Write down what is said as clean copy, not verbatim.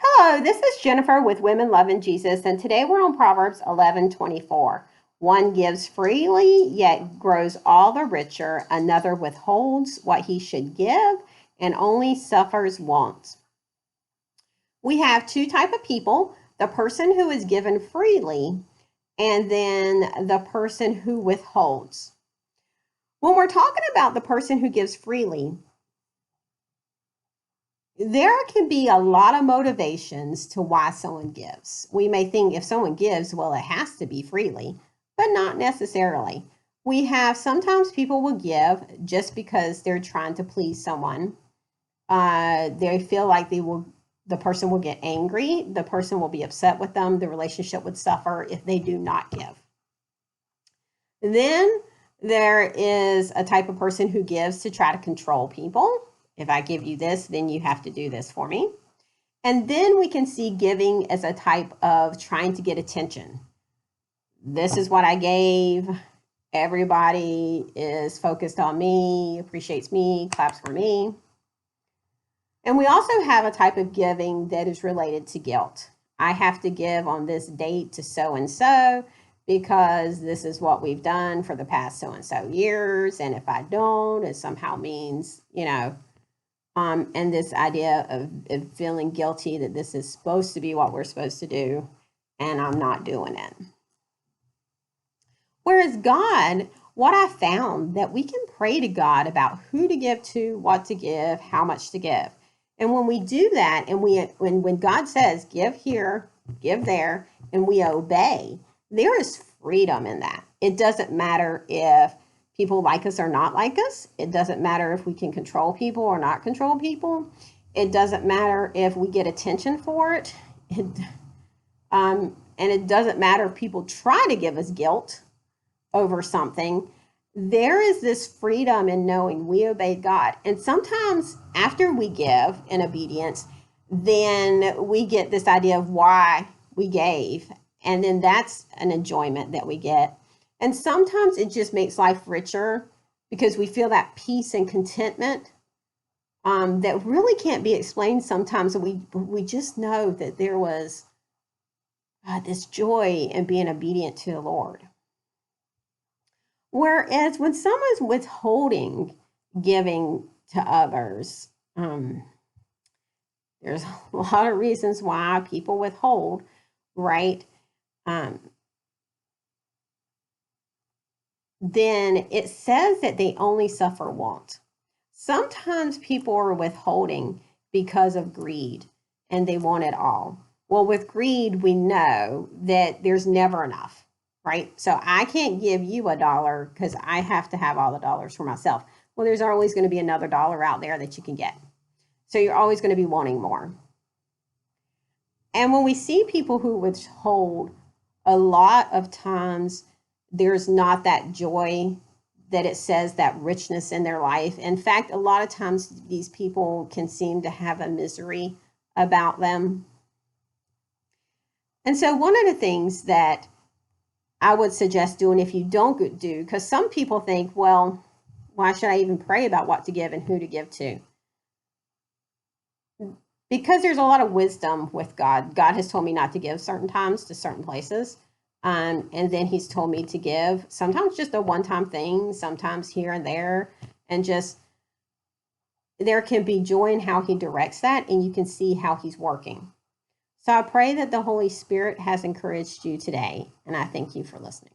Hello, this is Jennifer with Women Loving Jesus, and today we're on Proverbs 11:24. One gives freely, yet grows all the richer. Another withholds what he should give and only suffers want. We have two type of people: the person who is given freely, and then the person who withholds. When we're talking about the person who gives freely, there can be a lot of motivations to why someone gives. We may think if someone gives, well, it has to be freely, but not necessarily. We have sometimes people will give just because they're trying to please someone. They feel like the person will get angry, the person will be upset with them, the relationship would suffer if they do not give. Then there is a type of person who gives to try to control people. If I give you this, then you have to do this for me. And then we can see giving as a type of trying to get attention. This is what I gave. Everybody is focused on me, appreciates me, claps for me. And we also have a type of giving that is related to guilt. I have to give on this date to so and so because this is what we've done for the past so and so years. And if I don't, it somehow means, and this idea of feeling guilty that this is supposed to be what we're supposed to do, and I'm not doing it. Whereas God, what I found that we can pray to God about who to give to, what to give, how much to give. And when we do that, and when God says, give here, give there, and we obey, there is freedom in that. It doesn't matter if people like us or not like us. It doesn't matter if we can control people or not control people. It doesn't matter if we get attention for it. And it doesn't matter if people try to give us guilt over something. There is this freedom in knowing we obeyed God. And sometimes after we give in obedience, then we get this idea of why we gave. And then that's an enjoyment that we get. And sometimes it just makes life richer because we feel that peace and contentment that really can't be explained sometimes. We just know that there was this joy in being obedient to the Lord. Whereas when someone's withholding giving to others, there's a lot of reasons why people withhold, right? Then it says that they only suffer want. Sometimes people are withholding because of greed and they want it all. Well, with greed, we know that there's never enough, right? So I can't give you $1 because I have to have all the dollars for myself. Well, there's always going to be another dollar out there that you can get. So you're always going to be wanting more. And when we see people who withhold, a lot of times there's not that joy that it says, that richness in their life. In fact, a lot of times these people can seem to have a misery about them. And so one of the things that I would suggest doing if you don't do, because some people think, well, why should I even pray about what to give and who to give to? Because there's a lot of wisdom with God. God has told me not to give certain times to certain places. And then he's told me to give sometimes just a one-time thing, sometimes here and there. And just there can be joy in how he directs that, and you can see how he's working. So I pray that the Holy Spirit has encouraged you today, and I thank you for listening.